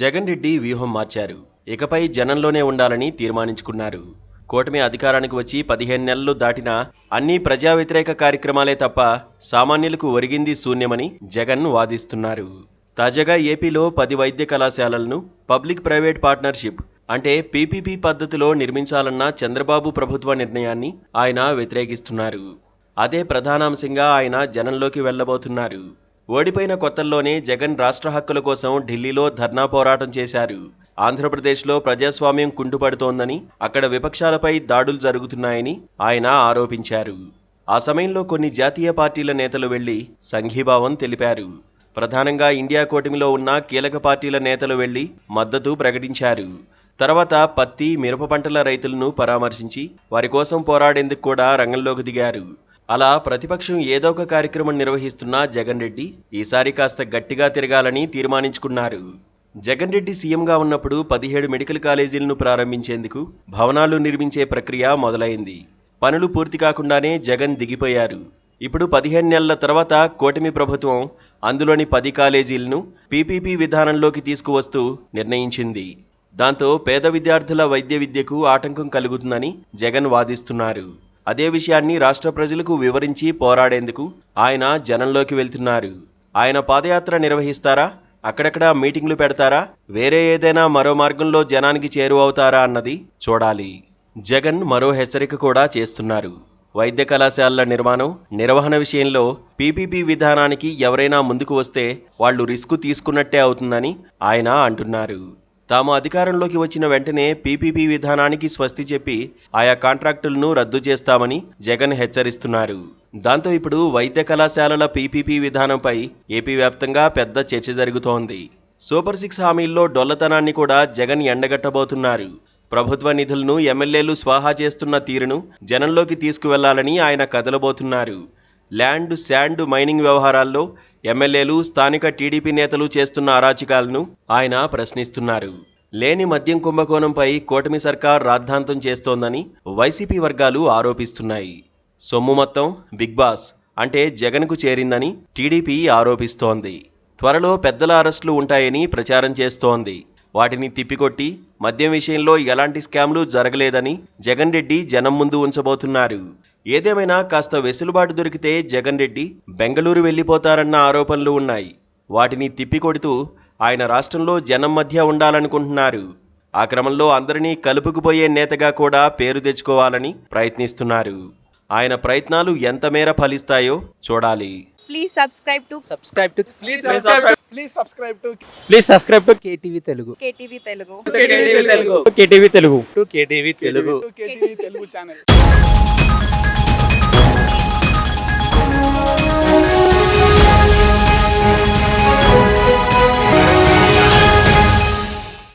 జగన్ రెడ్డి వ్యూహం మార్చారు. ఇకపై జనంలోనే ఉండాలని తీర్మానించుకున్నారు. కూటమి అధికారానికి వచ్చి 15 నెలలు దాటినా అన్ని ప్రజా వ్యతిరేక కార్యక్రమాలే తప్ప సామాన్యులకు ఒరిగింది శూన్యమని జగన్ వాదిస్తున్నారు. తాజాగా ఏపీలో 10 వైద్య కళాశాలలను పబ్లిక్ ప్రైవేట్ పార్ట్నర్షిప్ అంటే పీపీపీ పద్ధతిలో నిర్మించాలన్న చంద్రబాబు ప్రభుత్వ నిర్ణయాన్ని ఆయన వ్యతిరేకిస్తున్నారు. అదే ప్రధానాంశంగా ఆయన జనంలోకి వెళ్లబోతున్నారు. ఓడిపోయిన కొత్తల్లోనే జగన్ రాష్ట్ర హక్కుల కోసం ఢిల్లీలో ధర్నా పోరాటం చేశారు. ఆంధ్రప్రదేశ్లో ప్రజాస్వామ్యం కుంటుపడుతోందని, అక్కడ విపక్షాలపై దాడులు జరుగుతున్నాయని ఆయన ఆరోపించారు. ఆ సమయంలో కొన్ని జాతీయ పార్టీల నేతలు వెళ్లి సంఘీభావం తెలిపారు. ప్రధానంగా ఇండియా కూటమిలో ఉన్న కీలక పార్టీల నేతలు వెళ్లి మద్దతు ప్రకటించారు. తర్వాత పత్తి, మిరప పంటల రైతులను పరామర్శించి వారి కోసం పోరాడేందుకు కూడా రంగంలోకి దిగారు. అలా ప్రతిపక్షం ఏదో ఒక కార్యక్రమం నిర్వహిస్తున్న జగన్ రెడ్డి ఈసారి కాస్త గట్టిగా తిరగాలని తీర్మానించుకున్నారు. జగన్ రెడ్డి సీఎంగా ఉన్నప్పుడు 17 మెడికల్ కాలేజీలను ప్రారంభించేందుకు భవనాలు నిర్మించే ప్రక్రియ మొదలైంది. పనులు పూర్తి కాకుండానే జగన్ దిగిపోయారు. ఇప్పుడు 15 నెలల తర్వాత కూటమి ప్రభుత్వం అందులోని 10 కాలేజీలను పీపీపీ విధానంలోకి తీసుకువస్తూ నిర్ణయించింది. దాంతో పేద విద్యార్థుల వైద్య విద్యకు ఆటంకం కలుగుతుందని జగన్ వాదిస్తున్నారు. అదే విషయాన్ని రాష్ట్ర ప్రజలకు వివరించి పోరాడేందుకు ఆయన జనంలోకి వెళ్తున్నారు. ఆయన పాదయాత్ర నిర్వహిస్తారా, అక్కడక్కడ మీటింగ్లు పెడతారా, వేరే ఏదైనా మరో మార్గంలో జనానికి చేరువవుతారా అన్నది చూడాలి. జగన్ మరో హెచ్చరిక కూడా చేస్తున్నారు. వైద్య కళాశాలల నిర్మాణం, నిర్వహణ విషయంలో పీపీపీ విధానానికి ఎవరైనా ముందుకు వస్తే వాళ్లు రిస్క్ తీసుకున్నట్టే అవుతుందని ఆయన అంటున్నారు. తాము అధికారంలోకి వచ్చిన వెంటనే పీపీపీ విధానానికి స్వస్తి చెప్పి ఆయా కాంట్రాక్టులను రద్దు చేస్తామని జగన్ హెచ్చరిస్తున్నారు. దాంతో ఇప్పుడు వైద్య కళాశాలల పీపీపీ విధానంపై ఏపీ వ్యాప్తంగా పెద్ద చర్చ జరుగుతోంది. సూపర్ 6 హామీల్లో డొల్లతనాన్ని కూడా జగన్ ఎండగట్టబోతున్నారు. ప్రభుత్వ నిధులను ఎమ్మెల్యేలు స్వాహా చేస్తున్న తీరును జనంలోకి తీసుకువెళ్లాలని ఆయన కదలబోతున్నారు. ల్యాండ్, శాండ్, మైనింగ్ వ్యవహారాల్లో ఎమ్మెల్యేలు, స్థానిక టీడీపీ నేతలు చేస్తున్న అరాచకాలను ఆయన ప్రశ్నిస్తున్నారు. లేని మద్యం కుంభకోణంపై కూటమి సర్కార్ రాద్ధాంతం చేస్తోందని వైసీపీ వర్గాలు ఆరోపిస్తున్నాయి. సొమ్ము మొత్తం బిగ్ బాస్ అంటే జగన్కు చేరిందని టీడీపీ ఆరోపిస్తోంది. త్వరలో పెద్దల అరెస్టులు ఉంటాయని ప్రచారం చేస్తోంది. వాటిని తిప్పికొట్టి మద్యం విషయంలో ఎలాంటి స్కామ్లు జరగలేదని జగన్ రెడ్డి జనం ముందు ఉంచబోతున్నారు. ఏదేమైనా కాస్త వెసులుబాటు దొరికితే జగన్ రెడ్డి బెంగళూరు వెళ్లిపోతారన్న ఆరోపణలు ఉన్నాయి. వాటిని తిప్పికొడుతూ ఆయన రాష్ట్రంలో జనం మధ్య ఉండాలనుకుంటున్నారు. ఆ క్రమంలో అందరినీ కలుపుకుపోయే నేతగా కూడా పేరు తెచ్చుకోవాలని ప్రయత్నిస్తున్నారు. ఆయన ప్రయత్నాలు ఎంత మేర ఫలిస్తాయో చూడాలి. Please subscribe to KTV Telugu. KTV Telugu KTV Telugu channel.